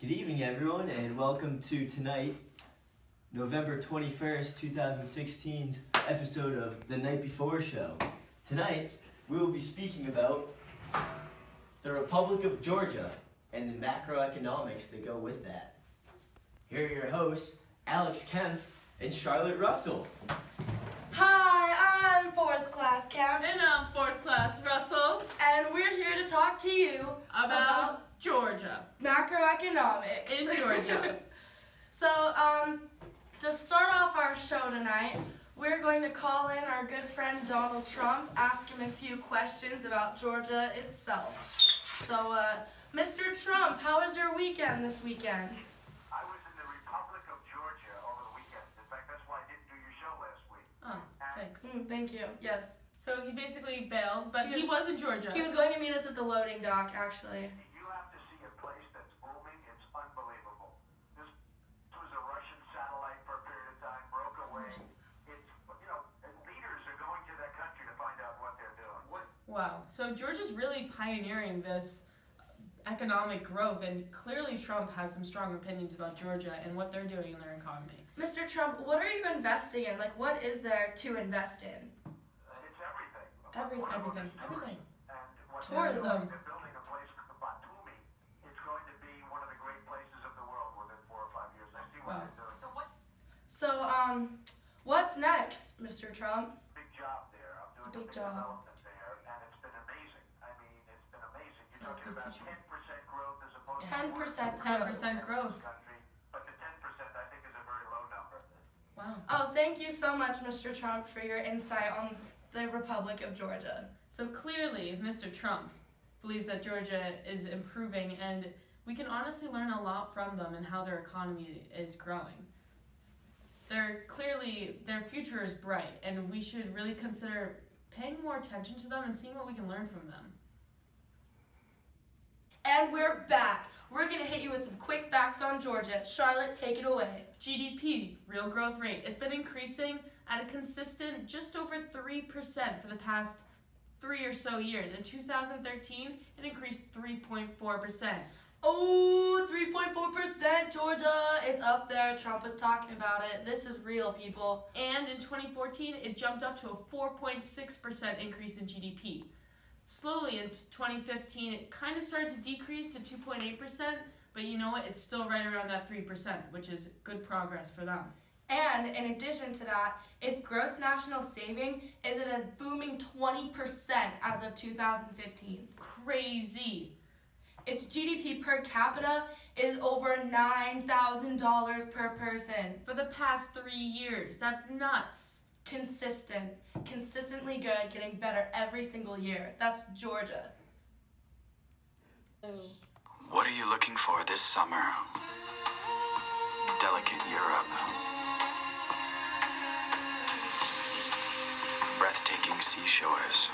Good evening, everyone, and welcome to tonight, November 21st, 2016's episode of The Night Before Show. Tonight, we will be speaking about the Republic of Georgia and the macroeconomics that go with that. Here are your hosts, Alex Kempf and Charlotte Russell. Hi, I'm 4th class Kempf. And I'm 4th class Russell. And we're here to talk to you About Georgia. Macroeconomics. In Georgia. So, to start off our show tonight, we're going to call in our good friend Donald Trump, ask him a few questions about Georgia itself. So, Mr. Trump, how was your weekend this weekend? I was in the Republic of Georgia over the weekend. In fact, that's why I didn't do your show last week. Oh, thanks. Thank you. Yes. So he basically bailed, but he was in Georgia. He was going to meet us at the loading dock, actually. You have to see a place that's booming. It's unbelievable. This was a Russian satellite for a period of time, broke away. It's, and leaders are going to that country to find out what they're doing. Wow. So Georgia's really pioneering this economic growth, and clearly Trump has some strong opinions about Georgia and what they're doing in their economy. Mr. Trump, what are you investing in? Like, what is there to invest in? It's everything. Everything. And what Tourism. They're building a place called Batumi. It's going to be one of the great places of the world within 4 or 5 years. I see what they're doing. So, what's next, Mr. Trump? Big job there. I'm doing A big big job. development there, and it's been amazing. I mean, it's been amazing. You're Sounds talking good about future. 10% growth as opposed 10% to 10% growth. country, but the 10% I think is a very low number. Wow. Oh, thank you so much, Mr. Trump, for your insight on the Republic of Georgia. So clearly, Mr. Trump believes that Georgia is improving, and we can honestly learn a lot from them and how their economy is growing. Their future is bright, and we should really consider paying more attention to them and seeing what we can learn from them. And we're back. We're going to hit you with some quick facts on Georgia. Charlotte, take it away. GDP, real growth rate, it's been increasing at a consistent just over 3% for the past 3 or so years. In 2013, it increased 3.4%. Oh, 3.4%, Georgia. It's up there. Trump was talking about it. This is real, people. And in 2014, it jumped up to a 4.6% increase in GDP. Slowly in 2015, it kind of started to decrease to 2.8%, but you know what? It's still right around that 3%, which is good progress for them. And in addition to that, its gross national saving is at a booming 20% as of 2015. Crazy. Its GDP per capita is over $9,000 per person. For the past 3 years, that's nuts. Consistently good, getting better every single year. That's Georgia. What are you looking for this summer? Delicate Europe. Breathtaking seashores.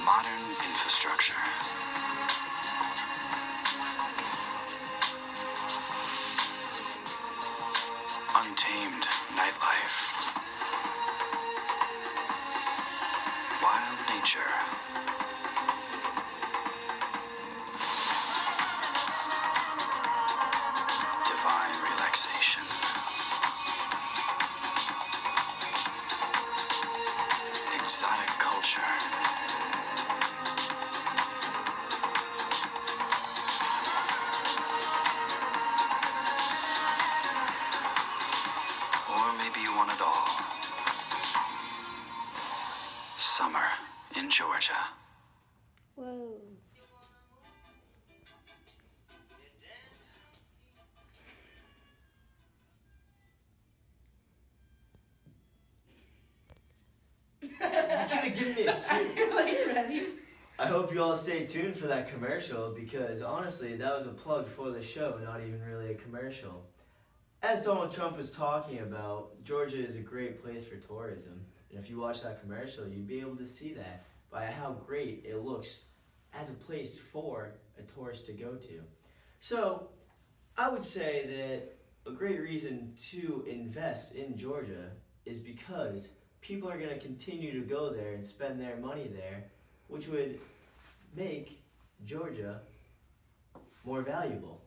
Modern infrastructure. Untamed nightlife. Wild nature. Divine relaxation. Exotic culture. Or maybe you want it all. Summer in Georgia. Whoa. You could have given me a cue. Are you ready? I hope you all stay tuned for that commercial because honestly, that was a plug for the show, not even really a commercial. As Donald Trump was talking about, Georgia is a great place for tourism. And if you watch that commercial, you'd be able to see that by how great it looks as a place for a tourist to go to. So, I would say that a great reason to invest in Georgia is because people are going to continue to go there and spend their money there, which would make Georgia more valuable.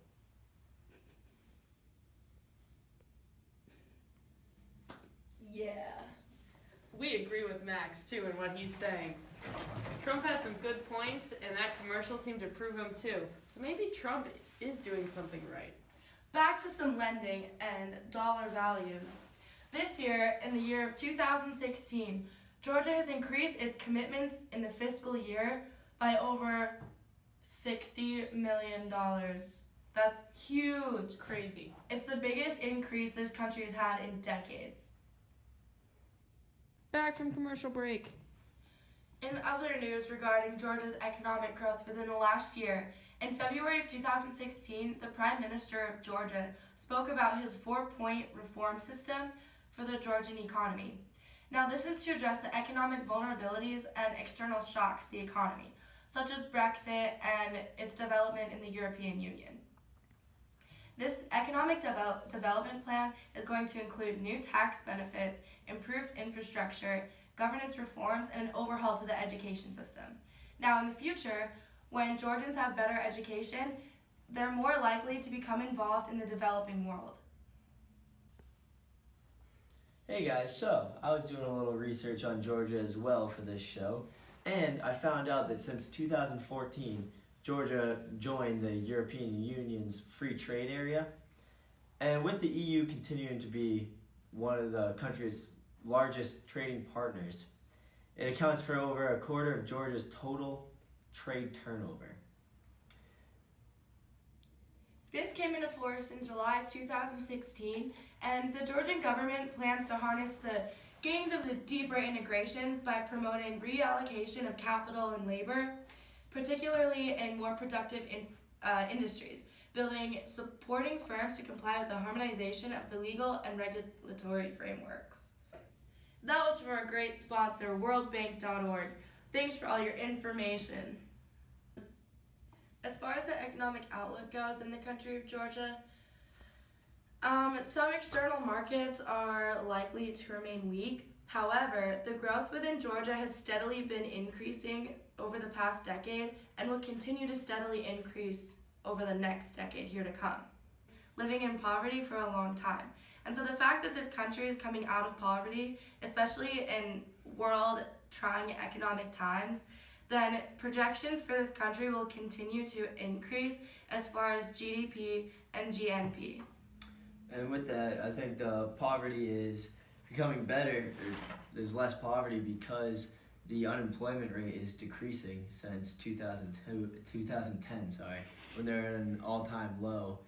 Yeah. We agree with Max, too, in what he's saying. Trump had some good points, and that commercial seemed to prove them, too. So maybe Trump is doing something right. Back to some lending and dollar values. This year, in the year of 2016, Georgia has increased its commitments in the fiscal year by over $60 million. That's huge. Crazy. It's the biggest increase this country has had in decades. Back from commercial break. In other news regarding Georgia's economic growth within the last year, in February of 2016, the Prime Minister of Georgia spoke about his 4-point reform system for the Georgian economy. Now, this is to address the economic vulnerabilities and external shocks to the economy, such as Brexit and its development in the European Union. This economic development plan is going to include new tax benefits, improved infrastructure, governance reforms, and an overhaul to the education system. Now, in the future, when Georgians have better education, they're more likely to become involved in the developing world. Hey guys, so I was doing a little research on Georgia as well for this show, and I found out that since 2014, Georgia joined the European Union's free trade area, and with the EU continuing to be one of the country's largest trading partners, it accounts for over a quarter of Georgia's total trade turnover. This came into force in July of 2016, and the Georgian government plans to harness the gains of the deeper integration by promoting reallocation of capital and labor, particularly in more productive industries, supporting firms to comply with the harmonization of the legal and regulatory frameworks. That was from our great sponsor, worldbank.org. Thanks for all your information. As far as the economic outlook goes in the country of Georgia, some external markets are likely to remain weak. However, the growth within Georgia has steadily been increasing over the past decade and will continue to steadily increase over the next decade here to come, living in poverty for a long time. And so the fact that this country is coming out of poverty, especially in world trying economic times, then projections for this country will continue to increase as far as GDP and GNP. And with that, I think poverty is becoming better. There's less poverty because the unemployment rate is decreasing since 2010, when they're at an all-time low,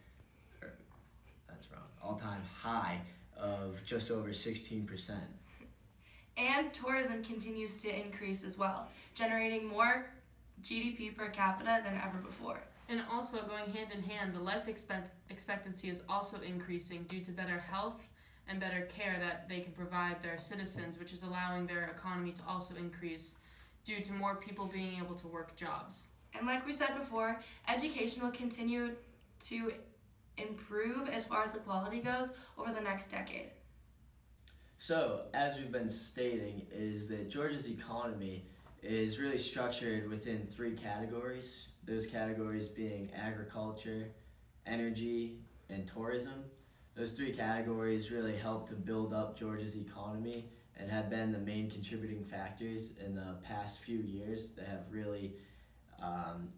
all-time high of just over 16%. And tourism continues to increase as well, generating more GDP per capita than ever before. And also, going hand in hand, the life expectancy is also increasing due to better health and better care that they can provide their citizens, which is allowing their economy to also increase due to more people being able to work jobs. And like we said before, education will continue to improve as far as the quality goes over the next decade. So, as we've been stating, is that Georgia's economy is really structured within 3 categories. Those categories being agriculture, energy, and tourism. Those 3 categories really help to build up Georgia's economy and have been the main contributing factors in the past few years that have really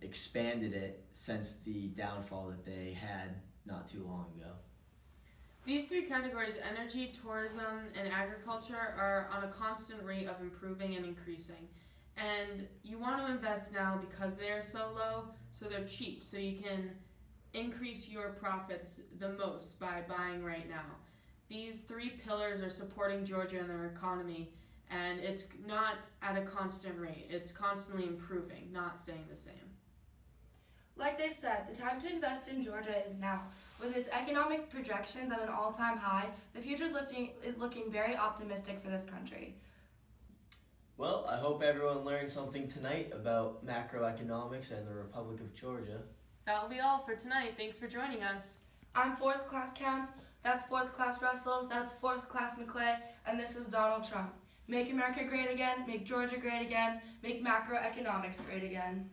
expanded it since the downfall that they had not too long ago. These 3 categories, energy, tourism, and agriculture, are on a constant rate of improving and increasing. And you want to invest now because they are so low, so they're cheap, so you can increase your profits the most by buying right now. These 3 pillars are supporting Georgia and their economy, and it's not at a constant rate. It's constantly improving, not staying the same. Like they've said, the time to invest in Georgia is now. With its economic projections at an all-time high, the future is looking very optimistic for this country. Well, I hope everyone learned something tonight about macroeconomics and the Republic of Georgia. That'll be all for tonight. Thanks for joining us. I'm 4th class Kemp, that's 4th class Russell, that's 4th class McClay, and this is Donald Trump. Make America great again, make Georgia great again, make macroeconomics great again.